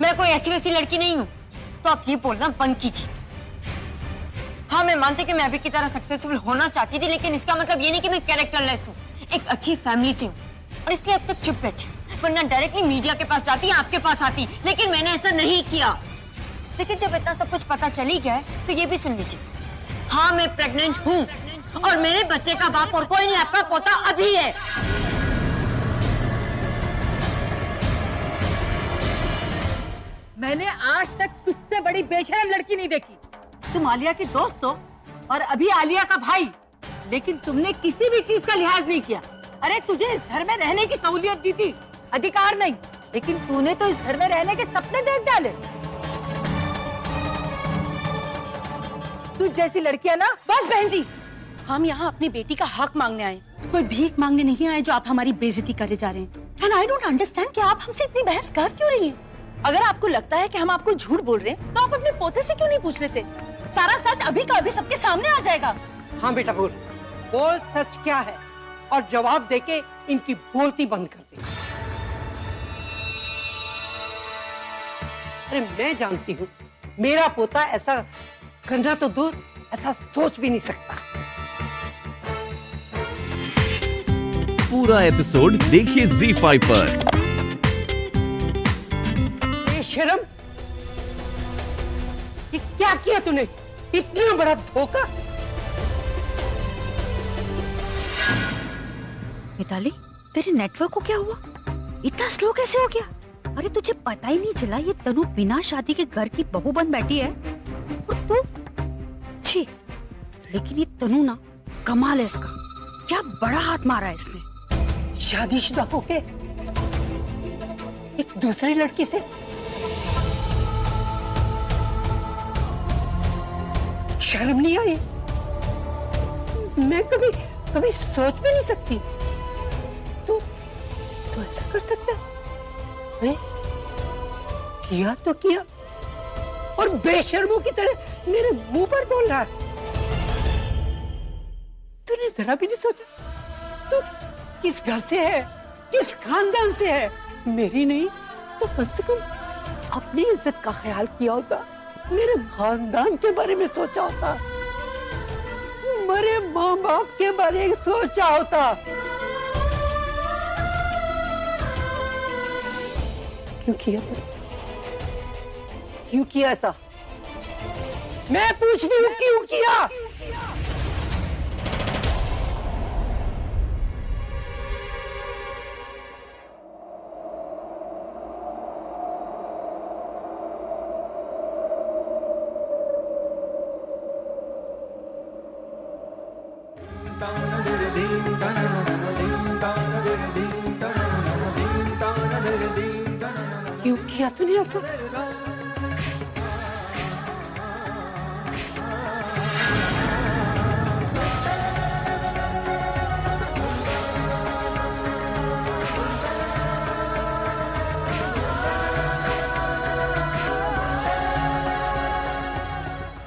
मैं कोई ऐसी वैसी लड़की नहीं हूँ। तो आप ये बोलना बंद कीजिए। हाँ, मैं मानती कि मैं अभी की तरह सक्सेसफुल होना चाहती थी, लेकिन इसका मतलब ये नहीं कि मैं कैरेक्टरलेस हूँ। एक अच्छी फैमिली से हूँ और इसलिए अब तक चुप बैठी, वरना डायरेक्टली मीडिया के पास जाती, आपके पास आती, लेकिन मैंने ऐसा नहीं किया। लेकिन जब इतना सब कुछ पता चली गया है तो ये भी सुन लीजिए, हाँ मैं प्रेग्नेंट हूँ और मेरे बच्चे का बाप और कोई नहीं, आपका पोता अभी है। मैंने आज तक तुझसे बड़ी बेशरम लड़की नहीं देखी। तुम आलिया की दोस्त हो और अभी आलिया का भाई, लेकिन तुमने किसी भी चीज का लिहाज नहीं किया। अरे तुझे इस घर में रहने की सहूलियत दी थी, अधिकार नहीं, लेकिन तूने तो इस घर में रहने के सपने देख डाले। तुझ जैसी लड़कियां ना। बस बहन जी, हम यहाँ अपनी बेटी का हक मांगने आए, कोई भीख मांगने नहीं आए जो आप हमारी बेइज्जती करे जा रहे हैं। एंड आई डोंट अंडरस्टैंड कि आप हमसे इतनी बहस कर क्यों रही हैं? अगर आपको लगता है कि हम आपको झूठ बोल रहे हैं, तो आप अपने पोते से क्यों नहीं पूछ लेते? सारा सच अभी का अभी सबके सामने आ जाएगा। हाँ बेटा बोल सच क्या है और जवाब देके इनकी बोलती बंद कर दे। अरे मैं जानती हूँ मेरा पोता ऐसा करना तो दूर, ऐसा सोच भी नहीं सकता। पूरा एपिसोड देखिए ZEE5 पर। शर्म, ये क्या किया तूने? इतना बड़ा धोखा। मिताली, तेरे नेटवर्क को क्या हुआ? इतना स्लो कैसे हो गया? अरे तुझे पता ही नहीं चला ये तनु बिना शादी के घर की बहू बन बैठी है और तू छी। लेकिन ये तनु ना कमाल है इसका, क्या बड़ा हाथ मारा है इसने। शादीशुदा होके एक दूसरी लड़की से। शर्म नहीं आई? मैं कभी सोच भी नहीं सकती। तो ऐसा कर सकता है? किया तो किया और बेशर्मों की तरह मेरे मुंह पर बोल रहा है। तूने जरा भी नहीं सोचा तू किस घर से है, किस खानदान से है? मेरी नहीं तो कम से कम अपनी इज्जत का ख्याल किया होता, मेरे खानदान के बारे में सोचा होता, मेरे माँ बाप के बारे में सोचा होता। क्यों किया तूने? क्यों किया ऐसा? मैं पूछती हूँ क्यों किया? क्यों किया तूने ऐसा?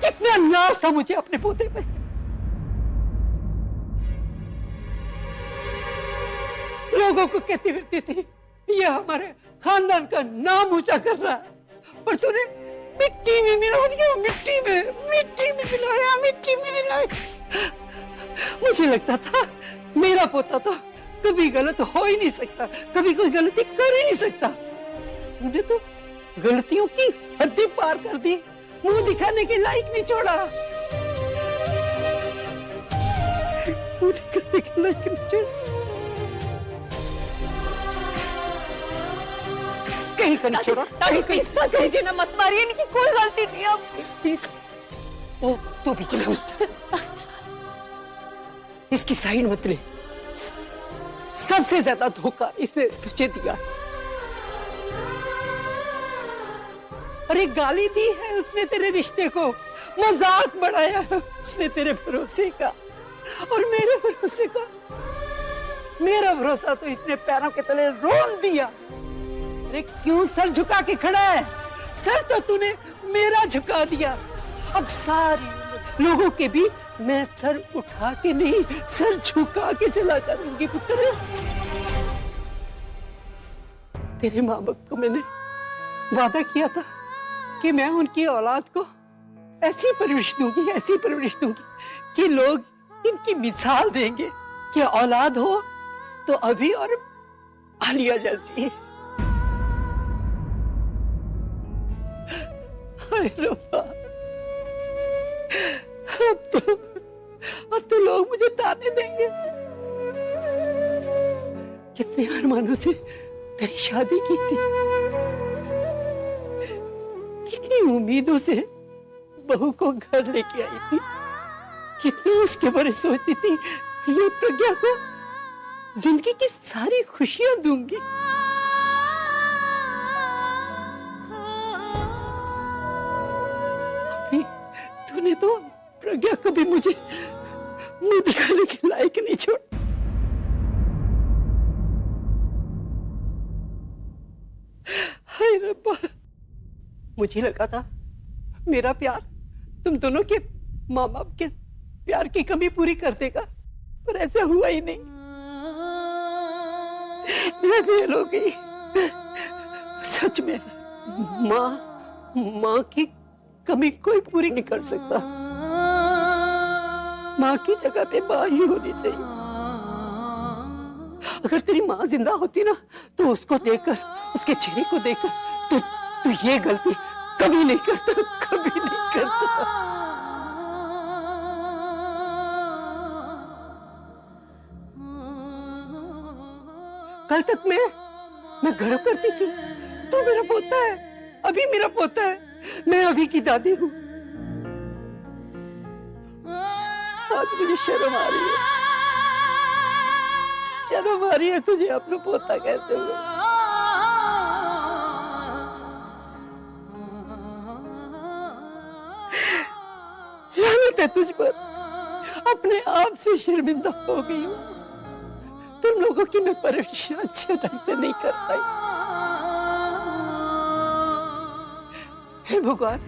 कितना नाज था मुझे अपने पोते पे। लोगों को कहती फिरती थी ये हमारे खानदान का नाम ऊंचा कर रहा है, पर तूने मिट्टी में मिला दिया, मिट्टी में मिलाया। मुझे लगता था मेरा पोता तो कभी गलत हो ही नहीं सकता, कभी कोई गलती कर ही नहीं सकता। तूने तो गलतियों की हद पार कर दी, मुंह दिखाने के लायक नहीं छोड़ा। मुंह दिखाने के लायक नहीं छोड़ा। कहीं का नहीं छोड़ा। कहीं ना मत मारिए, इनकी कोई गलती नहीं है। प्लीज तो पीछे मत। इसकी साइड मत ले। सबसे ज्यादा धोखा इसने तुझे दिया। अरे गाली दी है उसने तेरे रिश्ते को, मजाक बढ़ाया है उसने तेरे भरोसे का और मेरे भरोसे का। मेरा भरोसा तो इसने पैरों के तले रोन दिया। अरे क्यों सर झुका के खड़ा है? सर तो तूने मेरा झुका दिया। अब सारे लोगों के भी मैं सर उठा के नहीं, सर झुका के चला करूंगी पुत्र। तेरे माँ बाप को मैंने वादा किया था कि मैं उनकी औलाद को ऐसी परवरिश दूंगी कि लोग इनकी मिसाल देंगे कि औलाद हो तो अभी और आलिया जैसी। हाय रब्बा, अब तो लोग मुझे ताने देंगे। कितने अरमानों से तेरी शादी की थी, कितनी उम्मीदों से बहू को घर लेके आई थी, कितने उसके बारे सोचती थी कि ये प्रज्ञा को जिंदगी की सारी खुशियां दूंगी। अभी तूने तो प्रज्ञा को भी मुझे मुंह दिखाने के लायक नहीं छोड़। हाय रब्बा, मुझे लगा था मेरा प्यार तुम दोनों के माँ बाप के प्यार की कमी पूरी कर देगा, पर ऐसा हुआ ही नहीं। मैं फेल हो गई। सच में माँ की कमी कोई पूरी नहीं कर सकता। माँ की जगह पे माँ ही होनी चाहिए। अगर तेरी माँ जिंदा होती ना तो उसको देखकर, उसके चेहरे को देखकर तू ये गलती कभी नहीं करता, कभी नहीं करता। कल तक मैं गर्व करती थी, तू मेरा पोता है, अभी मेरा पोता है, मैं अभी की दादी हूँ। आज मुझे शर्म आ रही है, शर्म आ रही है तुझे अपना पोता कहते हुए। लानत है तुझ पर, अपने आप से शर्मिंदा हो गई हूँ। तुम लोगों की मैं परवरिश अच्छे ढंग से नहीं कर पाई। हे भगवान,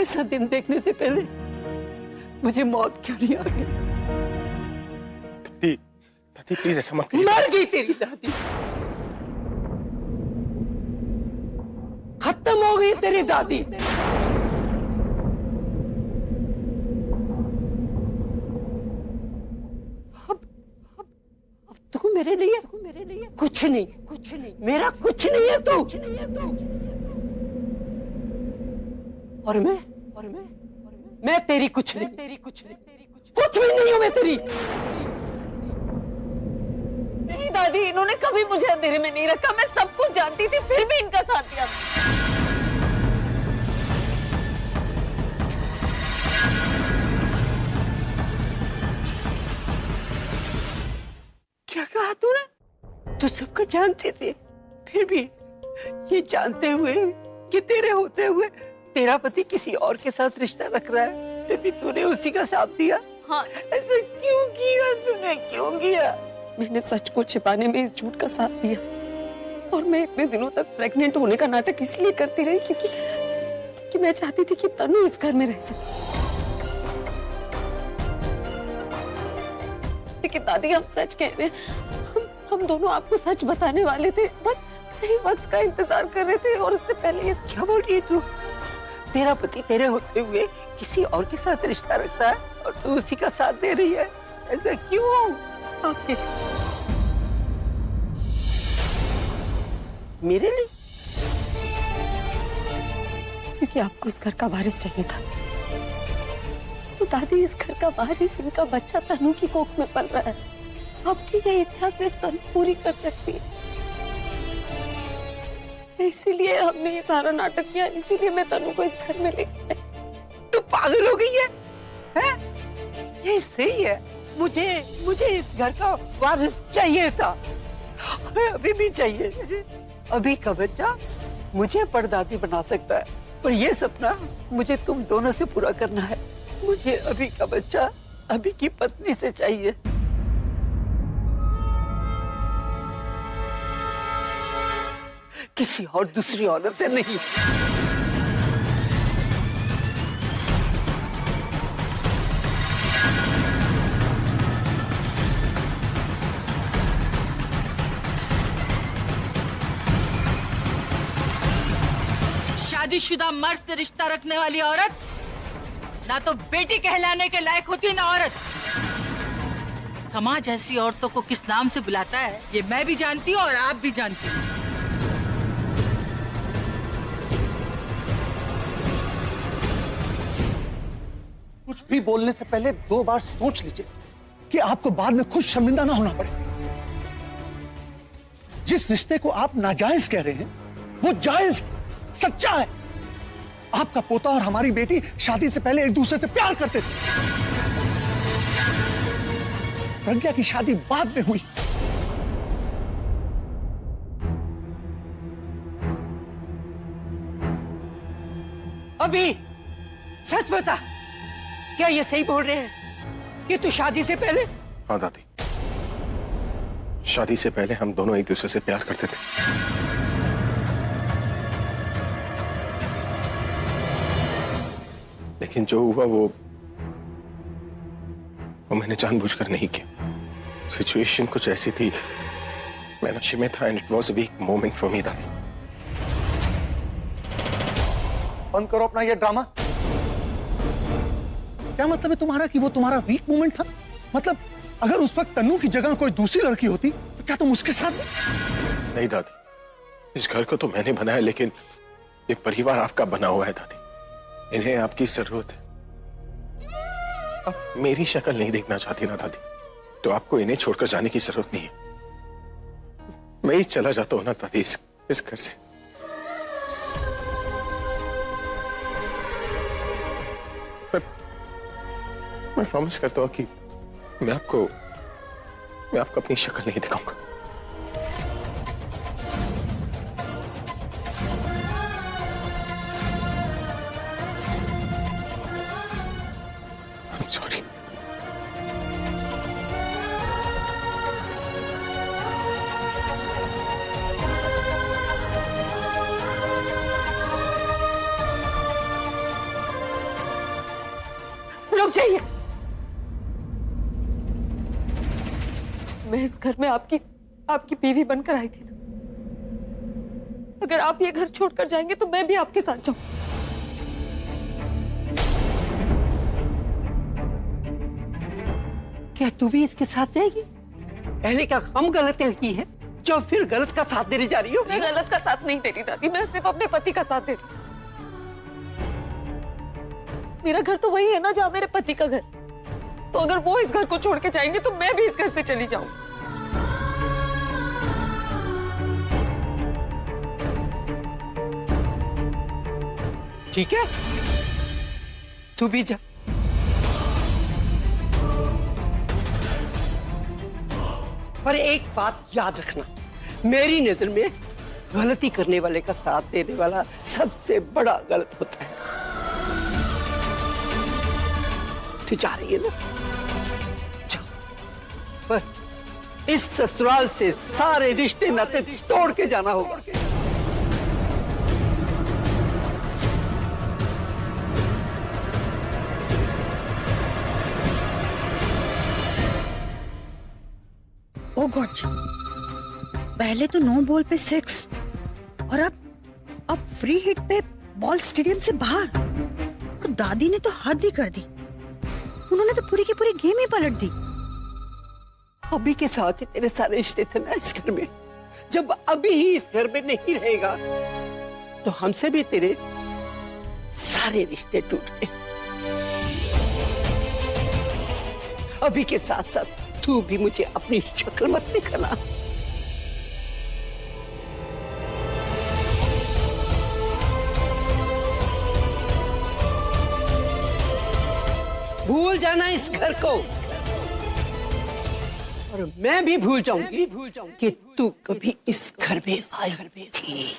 ऐसा दिन देखने से पहले मुझे मौत क्यों नहीं आ गई? दादी, दादी प्लीज ऐसा मत कीजिए। मर गई तेरी दादी, खत्म हो गई तेरी दादी। तू मेरे लिए कुछ नहीं, मेरा कुछ नहीं है तू। और मैं तेरी कुछ नहीं, कुछ भी नहीं हूं मैं तेरी। नहीं दादी, इन्होंने कभी मुझे अंधेरे में नहीं रखा। मैं सब कुछ जानती थी, फिर भी इनका साथ दिया। क्या कहा तूने? तू सबको जानती थी, फिर भी ये जानते हुए कि तेरे होते हुए तेरा पति किसी और के साथ रिश्ता रख रहा है, फिर भी तूने उसी का साथ दिया। हाँ, ऐसा क्यों किया तूने, क्यों किया? मैंने सच को छिपाने में इस झूठ का साथ दिया, और मैं इतने दिनों तक प्रेग्नेंट होने का नाटक इसलिए करती रही क्योंकि मैं चाहती थी कि तनु इस घर में रह सके। लेकिन दादी, हम सच कह रहे हैं, हम दोनों आपको सच बताने वाले थे, बस सही वक्त का इंतजार कर रहे थे। और उससे पहले ये क्या बोल रही है तू? तेरा पति तेरे होते हुए किसी और के साथ रिश्ता रखता है और तू उसी का साथ दे रही है, ऐसा क्यों? आपके मेरे लिए? क्योंकि आपको इस घर का वारिस चाहिए था। तो दादी, इस घर का वारिस, इनका बच्चा तनु की कोख में पल रहा है। आपकी ये इच्छा सिर्फ तनु पूरी कर सकती है। इसीलिए हमने ये सारा नाटक किया, इसीलिए मैं तनु को इस घर में लेके आई। तू पागल हो गई है? हैं? ये सही है, मुझे इस घर का वारिस चाहिए था, अभी भी चाहिए। अभी का बच्चा मुझे परदादी बना सकता है, पर ये सपना मुझे तुम दोनों से पूरा करना है। मुझे अभी का बच्चा अभी की पत्नी से चाहिए। किसी और दूसरी औरत से नहीं। शादीशुदा मर्द से रिश्ता रखने वाली औरत ना तो बेटी कहलाने के लायक होती ना औरत। समाज ऐसी औरतों को किस नाम से बुलाता है ये मैं भी जानती हूँ और आप भी जानती हैं। कुछ भी बोलने से पहले 2 बार सोच लीजिए कि आपको बाद में खुद शर्मिंदा ना होना पड़े। जिस रिश्ते को आप नाजायज कह रहे हैं वो जायज है, सच्चा है। आपका पोता और हमारी बेटी शादी से पहले एक दूसरे से प्यार करते थे। प्रज्ञा की शादी बाद में हुई। अभी सच बता, क्या ये सही बोल रहे हैं कि तू शादी से पहले? हाँ दादी, शादी से पहले हम दोनों एक दूसरे से प्यार करते थे। लेकिन जो हुआ वो मैंने जानबूझकर नहीं किया। सिचुएशन कुछ ऐसी थी, मैं नशे में था and it was a weak moment for me दादी। बंद करो अपना ये ड्रामा। क्या मतलब है तुम्हारा कि वो तुम्हारा वीक मोमेंट था? मतलब अगर उस वक्त तन्नू की जगह कोई दूसरी लड़की होती तो क्या तुम उसके साथ? नहीं दादी, इस घर को तो मैंने बनाया, लेकिन ये परिवार आपका बना हुआ है दादी। इन्हें आपकी जरूरत है। आप मेरी शक्ल नहीं देखना चाहती ना दादी, तो आपको इन्हें छोड़कर जाने की जरूरत नहीं है। मैं ही चला जाता हूं ना दादी इस घर से। मैं प्रॉमिस करता हूं कि मैं आपको अपनी शक्ल नहीं दिखाऊंगा। I'm sorry. रुक जाइए। मैं इस घर में आपकी बीवी बनकर आई थी ना। अगर आप ये घर छोड़कर जाएंगे तो मैं भी आपके साथ जाऊं। क्या तू भी इसके साथ जाएगी? पहले क्या हम गलतियां की हैं जो फिर गलत का साथ देने जा रही हो? मैं गलत का साथ नहीं दे रही दादी, मैं सिर्फ अपने पति का साथ दे रही हूं। मेरा घर तो वही है ना जहां मेरे पति का घर। तो अगर वो इस घर को छोड़ के जाएंगे तो मैं भी इस घर से चली जाऊं। ठीक है, तू भी जा। पर एक बात याद रखना, मेरी नजर में गलती करने वाले का साथ देने वाला सबसे बड़ा गलत होता है। तू जा रही है ना? जा। पर इस ससुराल से सारे रिश्ते नाते तोड़ के जाना होगा। ओ गॉड, पहले तो 9 बॉल पे 6 और अब फ्री हिट पे बॉल स्टेडियम से बाहर। और दादी ने तो हद ही कर दी, उन्होंने तो पूरी की पूरी गेम ही पलट दी। अभी के साथ ही तेरे सारे रिश्ते थे ना इस घर में। जब अभी ही इस घर में नहीं रहेगा तो हमसे भी तेरे सारे रिश्ते टूट गए। अभी के साथ साथ तू भी मुझे अपनी शक्ल मत दिखाना। भूल जाना इस घर को, और मैं भी भूल जाऊंगी कि तू कभी इस घर में आई थी।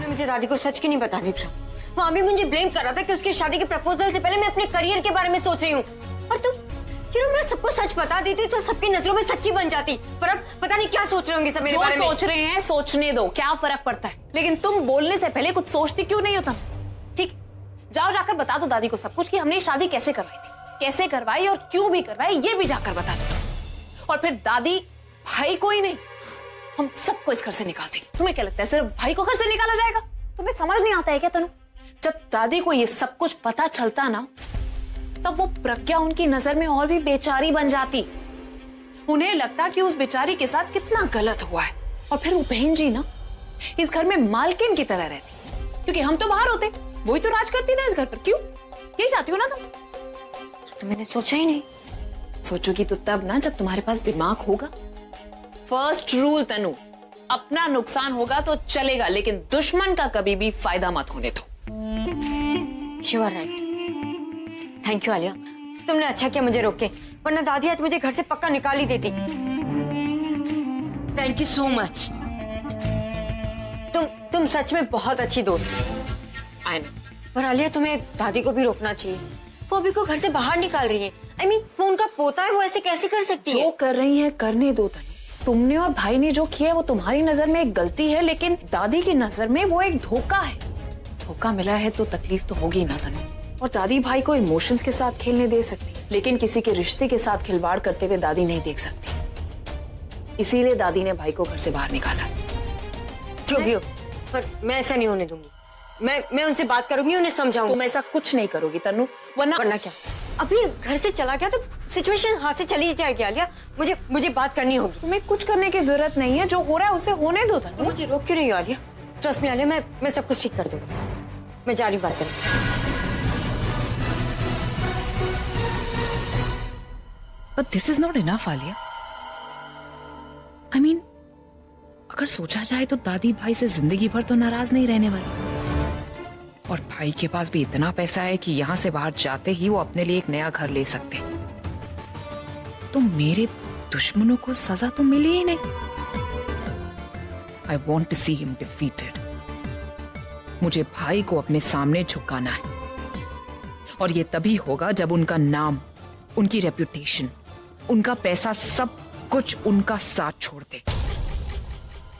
मुझे दादी को सच क्यों नहीं बताने दिया? वो अभी मुझे ब्लेम कर रहा था कि उसकी शादी के प्रपोजल से पहले मैं अपने करियर के बारे में सोच रही हूँ। और तुम मैं सबको सच बता देती तो सबकी नजरों में सच्ची बन जाती। पर अब पता नहीं क्या सोच रहे होंगे सब मेरे बारे में। सोच रहे हैं सोचने दो, क्या फर्क पड़ता है। लेकिन तुम बोलने से पहले कुछ सोचती क्यों नहीं होता? ठीक, जाओ जाकर बता दो दादी को सब कुछ कि हमने शादी कैसे करवाई थी, कैसे करवाई और क्यों भी करवाई, ये भी जाकर बता दो। और फिर दादी भाई कोई नहीं, हम सबको इस घर से निकाल देंगे। तुम्हें क्या लगता है सिर्फ भाई को घर से निकाला जाएगा? तुम्हें समझ नहीं आता है क्या तनु? जब दादी को ये सब कुछ पता चलता ना, तब वो प्रज्ञा उनकी नजर में और भी बेचारी बन जाती। उन्हें लगता कि उस बेचारी के साथ कितना गलत हुआ है, और फिर वो बहन जी ना इस घर में मालकिन की तरह रहती, क्योंकि हम तो बाहर होते, वही तो राज करती ना इस घर पर। क्यों? यही चाहती हो ना तुम? तो मैंने सोचा ही नहीं। सोचोगी तो तब ना जब तुम्हारे पास दिमाग होगा। फर्स्ट रूल तनु, अपना नुकसान होगा तो चलेगा, लेकिन दुश्मन का कभी भी फायदा मत होने दो। You are right. Thank you Alia, तुमने अच्छा किया मुझे रोके, वरना दादी आज मुझे घर से पक्का निकाल ही देती। Thank you so much. तुम सच में बहुत अच्छी दोस्त हो। I know. पर आलिया, तुम्हें दादी को भी रोकना चाहिए। वो अभी को घर से बाहर निकाल रही है। I mean, वो उनका पोता है, वो ऐसे कैसे कर सकती है? जो कर रही है करने दो तनु। तुमने और भाई ने जो किया है वो तुम्हारी नजर में एक गलती है, लेकिन दादी की नजर में वो एक धोखा है। धोखा मिला है तो तकलीफ तो होगी ना तनु। और दादी भाई को इमोशंस के साथ खेलने दे सकती, लेकिन किसी के रिश्ते के साथ खिलवाड़ करते हुए दादी नहीं देख सकती। इसीलिए दादी ने भाई को घर से बाहर निकाला। जो भी हो, पर मैं ऐसा नहीं होने दूंगी। मैं उनसे बात करूंगी, उन्हें समझाऊंगी। तुम ऐसा कुछ नहीं करोगी तनु, वरना क्या? अभी घर से चला गया तो सिचुएशन हाथ से चली जाएगी आलिया। मुझे बात करनी होगी। तुम्हें कुछ करने की जरूरत नहीं है, जो हो रहा है उसे होने दो तनु। तो मुझे रोक क्यों रही हो आलिया? ट्रस्ट मी आलिया, मैं सब कुछ ठीक कर दूंगी। मैं जा रही हूँ बात करने। But this is not enough, Alia. I mean, अगर सोचा जाए तो दादी भाई से जिंदगी भर तो नाराज नहीं रहने वाली, और भाई के पास भी इतना पैसा है कि यहाँ से बाहर जाते ही वो अपने लिए एक नया घर ले सकते। तो मेरे दुश्मनों को सजा तो मिली ही नहीं। I want to see him defeated। मुझे भाई को अपने सामने झुकाना है, और ये तभी होगा जब उनका नाम, उनकी रेपुटेशन, उनका पैसा, सब कुछ उनका साथ छोड़ दे।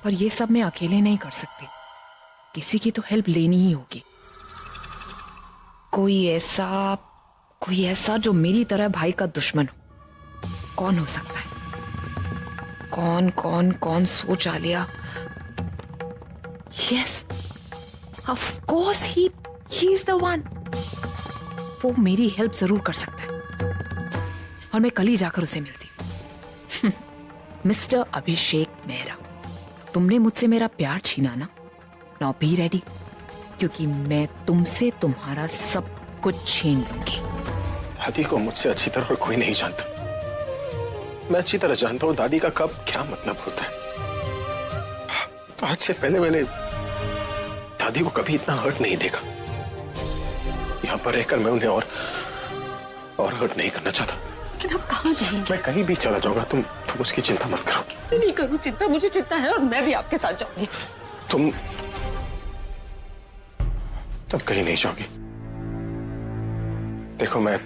पर ये सब मैं अकेले नहीं कर सकती, किसी की तो हेल्प लेनी ही होगी। कोई ऐसा जो मेरी तरह भाई का दुश्मन हो। कौन हो सकता है? कौन सोच Alia. Yes, of course he is the one. वो मेरी हेल्प जरूर कर सकता है, और मैं कल ही जाकर उसे मिलती हूँ। मिस्टर अभिषेक मेहरा, तुमने मुझसे मेरा प्यार छीना ना? नाउ बी रेडी, क्योंकि मैं तुमसे तुम्हारा सब कुछ छीन लूंगी। दादी को मुझसे अच्छी तरह कोई नहीं जानता। मैं अच्छी तरह जानता हूँ दादी का कब क्या मतलब होता है। तो आज से पहले मैंने दादी को कभी इतना हर्ट नहीं देखा। यहाँ पर रहकर मैं उन्हें और हर्ट नहीं करना चाहता। लेकिन अब कहाँ जाएंगे? मैं कहीं भी चला जाऊंगा, तुम उसकी चिंता मत करो। कैसे नहीं करूँ चिंता? मुझे चिंता है, और मैं भी आपके साथ जाऊंगी। तुम कहीं नहीं जाओगी। देखो, मैं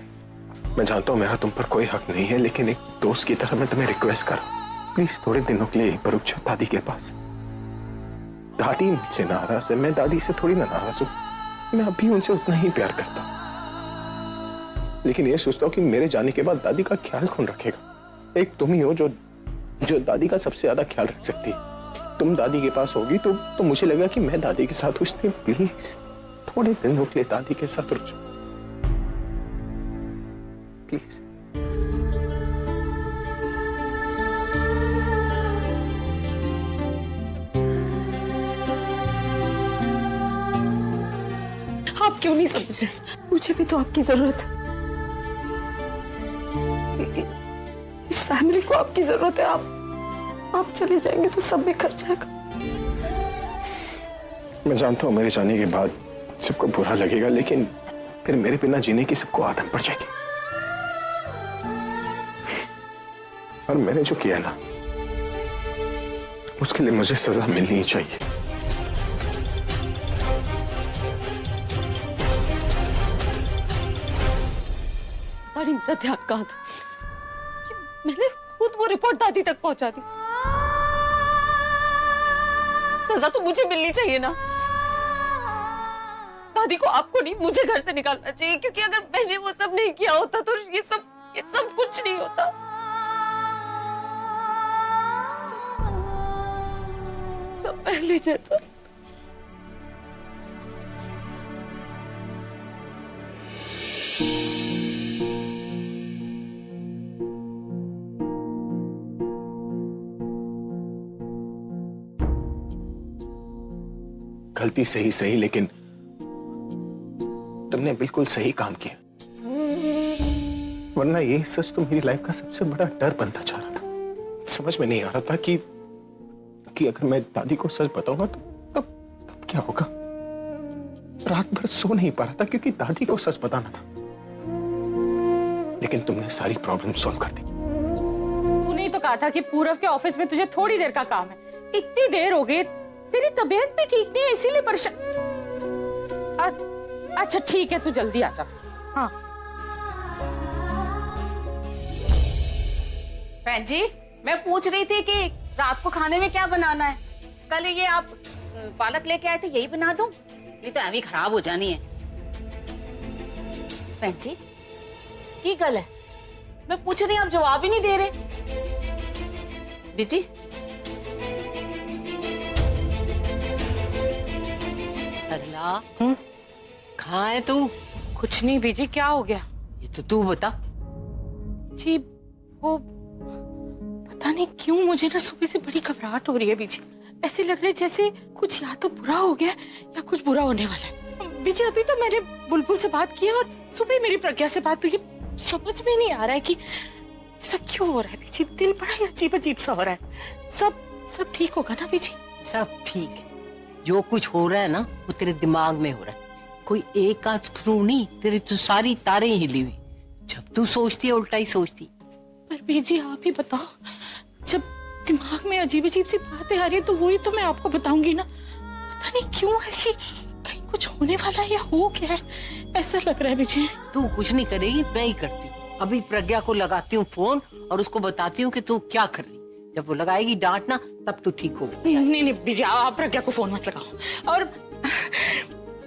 जानता हूं मेरा तुम पर कोई हक नहीं है, लेकिन एक दोस्त की तरह मैं तुम्हें रिक्वेस्ट कर रहा हूं, प्लीज थोड़े दिनों के लिए यहीं पर रुक जाओ दादी के पास। दादी मुझसे नाराज है, मैं दादी से थोड़ी ना नाराज हूं। मैं अभी उनसे उतना ही प्यार करता हूं, लेकिन ये सोचता हूं कि मेरे जाने के बाद दादी का ख्याल कौन रखेगा। एक तुम ही हो जो दादी का सबसे ज्यादा ख्याल रख सकती है। तुम दादी के पास होगी तो मुझे लगा कि मैं दादी के साथ हूं, इसलिए प्लीज थोड़े दिनों के लिए दादी के साथ रुक जाओ प्लीज। आप क्यों नहीं समझ रहे? मुझे भी तो आपकी जरूरत है, इस फैमिली को आपकी जरूरत है। आप चले जाएंगे तो सब बिखर जाएगा। मैं जानता हूं मेरे जाने के बाद सबको बुरा लगेगा, लेकिन फिर मेरे बिना जीने की सबको आदत पड़ जाएगी। और मैंने जो किया ना, उसके लिए मुझे सजा मिलनी ही चाहिए। अरे मेरा ध्यान कहाँ था कि मैंने खुद वो रिपोर्ट दादी तक पहुंचा दी। सजा तो मुझे मिलनी चाहिए ना। दादी को आपको नहीं, मुझे घर से निकालना चाहिए, क्योंकि अगर मैंने वो सब नहीं किया होता तो ये सब कुछ नहीं होता। सब पहले जैसा। गलती सही सही, लेकिन तुमने बिल्कुल सही काम किया, वरना ये सच तो मेरी लाइफ का सबसे बड़ा डर बनता जा रहा था। समझ में नहीं आ रहा था कि अगर मैं दादी को सच बताऊंगा तो तब क्या होगा। रात भर सो नहीं पा रहा था क्योंकि दादी को सच बताना था, लेकिन तुमने सारी प्रॉब्लम सॉल्व कर दी। तूने ही तो कहा था कि पूरब के ऑफिस में तुझे थोड़ी देर का काम है, इतनी देर हो गई, तेरी तबीयत भी ठीक नहीं है इसीलिए परेशान। अच्छा ठीक है, तू जल्दी आ जा। हाँ बहन जी, मैं पूछ रही थी कि रात को खाने में क्या बनाना है। कल ये आप पालक लेके आए थे, यही बना दूं? नहीं तो अभी खराब हो जानी है। बहन जी की गल है, मैं पूछ रही, आप जवाब ही नहीं दे रहे। बीजी सरला, कहाँ है तू? कुछ नहीं बीजी, क्या हो गया? ये तो तू बता। जी वो पता नहीं क्यों मुझे ना सुबह से बड़ी घबराहट हो रही है बीजी। ऐसे लग रहा है जैसे कुछ या तो बुरा हो गया या कुछ बुरा होने वाला है। बीजी अभी तो मैंने बुलबुल से बात की और सुबह मेरी प्रज्ञा से बात हुई। समझ में नहीं आ रहा है कि ऐसा क्यों हो रहा है बीजी। दिल बड़ा ही अजीब अजीब सा हो रहा है। सब ठीक होगा ना बीजी? सब ठीक है। जो कुछ हो रहा है ना वो तेरे दिमाग में हो रहा है। कोई एक आध स्क्रू नहीं, तेरी तो सारी तारें हिली हुई। जब तू सोचती है उल्टा ही सोचती। पर बीजी आप ही बताओ, जब दिमाग में अजीब अजीब सी बातें आ रही है तो वही तो मैं आपको बताऊंगी ना। पता नहीं क्यों ऐसी, कहीं कुछ होने वाला है या हो गया है, ऐसा लग रहा है मुझे। तू कुछ नहीं करेगी, मैं ही करती हूँ। अभी प्रज्ञा को लगाती हूँ फोन और उसको बताती हूँ कि तू क्या कर रही। जब वो लगाएगी डांट ना, तब तू ठीक हो। नहीं बीजी, आप प्रज्ञा को फोन मत लगाओ। और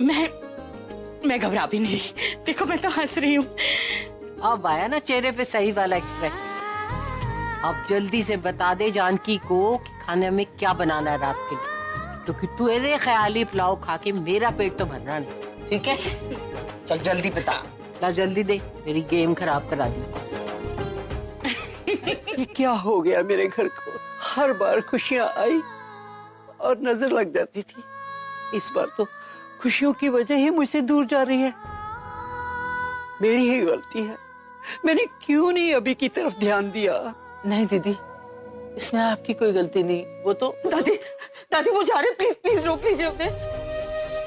मैं घबरा भी नहीं, देखो मैं तो हंस रही हूँ। अब आया ना चेहरे पे सही वाला एक्सप्रेशन। अब जल्दी से बता दे जानकी को कि खाने में क्या बनाना है रात के लिए, तो कि तेरे ख्याली पुलाव खा के मेरा पेट तो भरना नहीं, ठीक है? चल जल्दी बता। ला जल्दी दे, मेरी गेम खराब करा दी। ये क्या हो गया मेरे घर को? हर बार खुशियां आई और नजर लग जाती थी, इस बार तो खुशियों की वजह ही मुझसे दूर जा रही है। मेरी ही गलती है, मैंने क्यों नहीं अभी की तरफ ध्यान दिया? नहीं दीदी, इसमें आपकी कोई गलती नहीं। वो तो दादी वो जा रहे, प्लीज प्लीज रोक लीजिए उन्हें।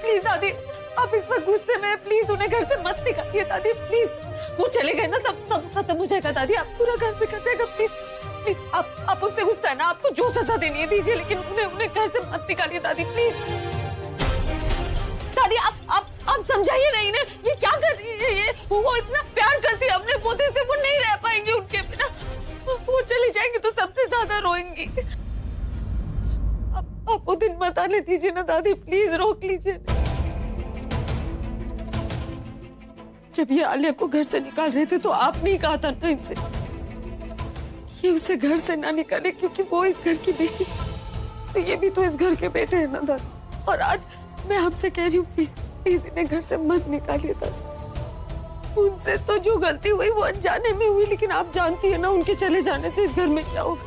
प्लीज दादी, आप इस वक्त गुस्से में, प्लीज उन्हें घर से मत निकालिए दादी, प्लीज। वो चले गए ना, सब खत्म हो जाएगा दादी, आप पूरा घर पे कर जाएगा। प्लीज प्लीज, आप उनसे गुस्सा है ना, आपको जो सजा देनी है दीजिए, लेकिन उन्हें घर से मत निकालिए दादी, प्लीज। दादी आप समझाइए नहीं ना, ये क्या कर रही है ये? वो इतना प्यार करती है अपने पोते से, वो नहीं रह पाएंगे उनके बिना। वो चली जाएंगी तो सबसे ज्यादा रोएंगी। आप वो दिन मत आने दीजिए ना दादी, प्लीज रोक लीजिए। जब ये आलिया को घर से निकाल रहे थे तो आपने ही कहा था ना इनसे कि उसे घर से ना निकाले, क्योंकि वो इस घर की बेटी, तो ये भी तो इस घर के बेटे हैं ना दादी। और आज मैं आपसे कह रही हूँ, प्लीज प्लीज इन्हें घर से मत निकालिए दादी। उनसे तो जो गलती हुई वो अनजाने में हुई, लेकिन आप जानती है ना उनके चले जाने से इस घर में क्या होगा।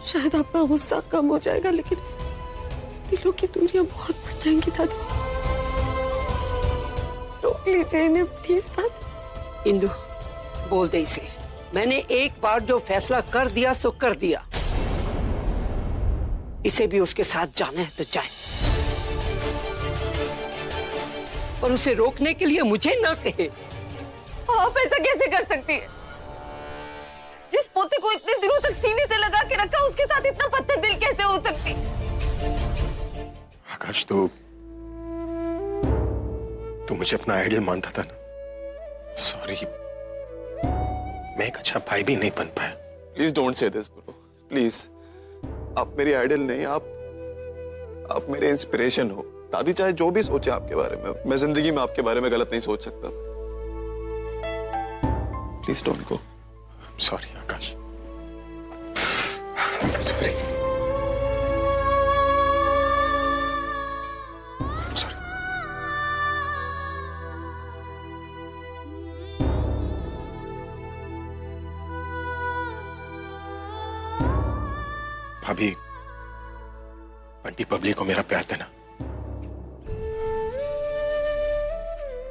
शायद आपका गुस्सा कम हो जाएगा, लेकिन दिलों की दूरियां बहुत बढ़ जाएंगी दादी। रोक लीजिए इन्हें प्लीज दादी। इंदु, बोल दे इसे, मैंने एक बार जो फैसला कर दिया सो कर दिया। इसे भी उसके साथ जाना है तो जाए, और उसे रोकने के लिए मुझे ना कहे। आप ऐसा कैसे कर सकती है? जिस पोते को इतने दिनों तक सीने से लगा के रखा, उसके साथ इतना पत्थर दिल कैसे हो सकती? आकाश, तू मुझे अपना आइडल मानता था ना। सॉरी, मैं एक अच्छा भाई भी नहीं बन पाया। Please don't say this bro, please. आप मेरी आइडल नहीं, आप मेरे इंस्पिरेशन हो। दादी चाहे जो भी सोचे आपके बारे में, मैं जिंदगी में आपके बारे में गलत नहीं सोच सकता। Please don't go. सॉरी आकाश। भाभी, बंटी बबली को मेरा प्यार देना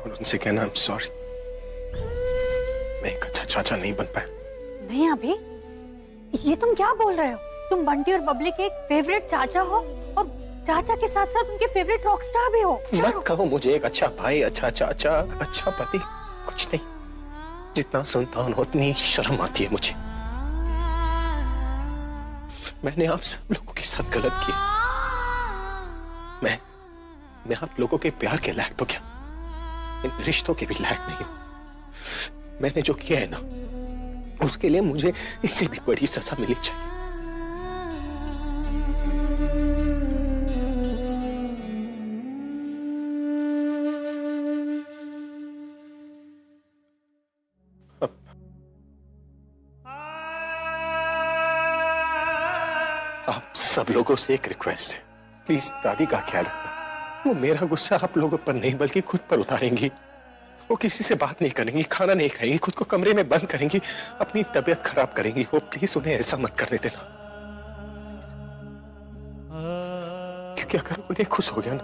और उनसे कहना आई एम सॉरी, मैं एक अच्छा चाचा नहीं बन पाया। नहीं अभी, ये तुम क्या बोल रहे हो? तुम बंटी और बबली के एक फेवरेट चाचा हो और चाचा के साथ साथ उनके फेवरेट रॉक स्टार भी हो। मत कहो मुझे एक अच्छा भाई, अच्छा चाचा, अच्छा पति, कुछ नहीं। जितना सुनता हूं उतनी शर्म आती है मुझे। मैंने आप सब लोगों के साथ गलत किया। मैं आप लोगों के प्यार के लायक तो क्या, इन रिश्तों के भी लायक नहीं हूं। मैंने जो किया है ना, उसके लिए मुझे इससे भी बड़ी सजा मिलनी चाहिए। आप सब लोगों से एक रिक्वेस्ट है, प्लीज दादी का ख्याल रखना। वो मेरा गुस्सा आप लोगों पर नहीं बल्कि खुद पर उतारेंगी। वो किसी से बात नहीं करेंगी, खाना नहीं खाएंगी, खुद को कमरे में बंद करेंगी, अपनी तबीयत खराब करेंगी। वो प्लीज उन्हें ऐसा मत करने देना, क्योंकि अगर उन्हें खुश हो गया ना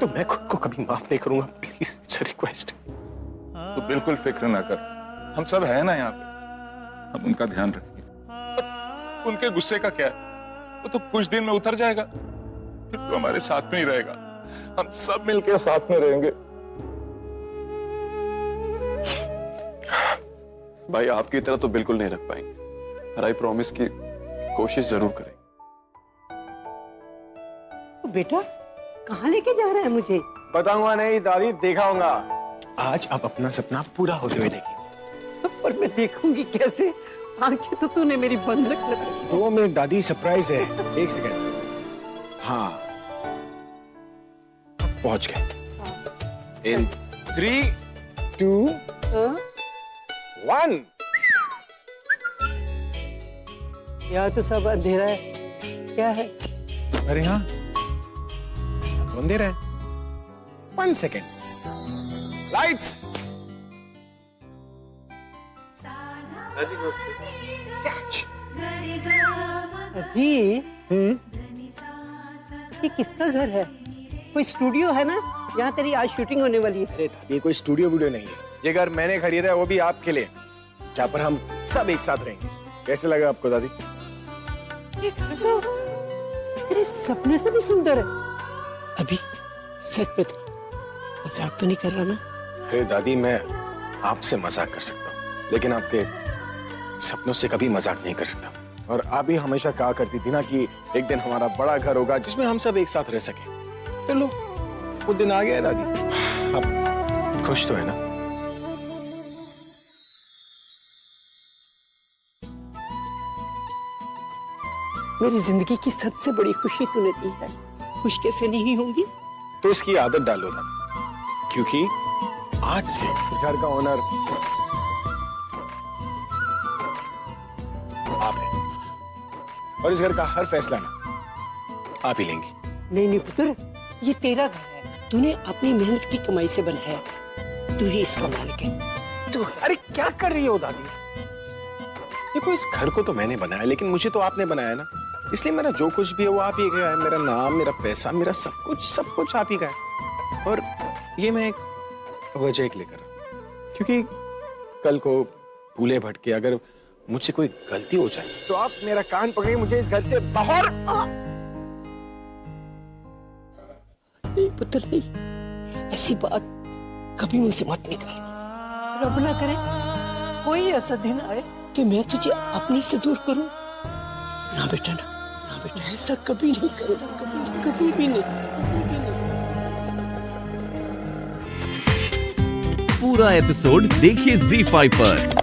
तो मैं खुद को कभी माफ नहीं करूंगा। Please it's request. तो बिल्कुल फिक्र ना कर, हम सब है ना यहाँ पे, हम उनका ध्यान रखेंगे। उनके गुस्से का क्या है, वो तो कुछ दिन में उतर जाएगा, फिर तो हमारे साथ में ही रहेगा। हम सब मिलकर साथ में रहेंगे। भाई आपकी तरह तो बिल्कुल नहीं रख पाएंगे, पर आई प्रॉमिस की कोशिश जरूर करेंगे। बेटा कहाँ लेके जा रहा है मुझे? बताऊंगा नहीं दादी, दिखाऊंगा। आज आप अपना सपना पूरा होते हुए देखेंगे। पर मैं देखूंगी कैसे? आंखें तो तूने मेरी बंद रख ली। 2 मिनट दादी, सरप्राइज है। 1 सेकंड। हाँ पहुंच गए। इन 3, 2, 1। यहाँ तो सब अंधेरा है, क्या है? अरे हाँ अंधेरा है। 1 सेकंड। लाइट्स। कैच। अभी ये किसका घर है? कोई स्टूडियो है ना? यहाँ तेरी आज शूटिंग होने वाली है। अरे दादी कोई स्टूडियो वीडियो नहीं है, ये घर मैंने खरीदा है, वो भी आपके लिए, जहाँ पर हम सब एक साथ रहेंगे। कैसे लगा आपको दादी? ये घर तो तेरे सपने से भी सुंदर है। अभी सच बता, मजाक तो नहीं कर रहा ना? अरे दादी मैं आपसे मजाक कर सकता हूँ, लेकिन आपके सपनों से कभी मजाक नहीं कर सकता। और आप भी हमेशा कहा करती थी ना कि एक दिन हमारा बड़ा घर होगा जिसमें हम सब एक साथ रह सके। तो लो वो दिन आ गया दादी। आप खुश तो है ना? मेरी जिंदगी की सबसे बड़ी खुशी तूने दी है, खुश कैसे नहीं होंगी? तो इसकी आदत डालो दादी, क्योंकि आज से इस घर का ओनर आप हैं और इस घर का हर फैसला ना आप ही लेंगी। नहीं नहीं पुत्र, ये तेरा घर है, तूने अपनी मेहनत की कमाई से बनाया, तू ही इसका मालिक है। तो अरे क्या कर रही हो दादी? देखो इस घर को तो मैंने बनाया, लेकिन मुझे तो आपने बनाया ना, इसलिए मेरा जो कुछ भी है वो आप ही का है। मेरा नाम, मेरा पैसा, मेरा सब कुछ आप ही का है। और ये मैं एक वजह एक लेकर, क्योंकि कल को भूले भटके अगर मुझसे कोई गलती हो जाए तो आप मेरा कान पकड़े मुझे इस घर से बाहर। नहीं पुत्र नहीं, ऐसी बात कभी मुझसे मत निकाल। रब ना करे कोई ऐसा दिन आए कि मैं तुझे अपने से दूर करूं। ना बेटा ना बेटा, ऐसा कभी नहीं करूं, कभी भी नहीं। पूरा एपिसोड देखिए ZEE5 पर।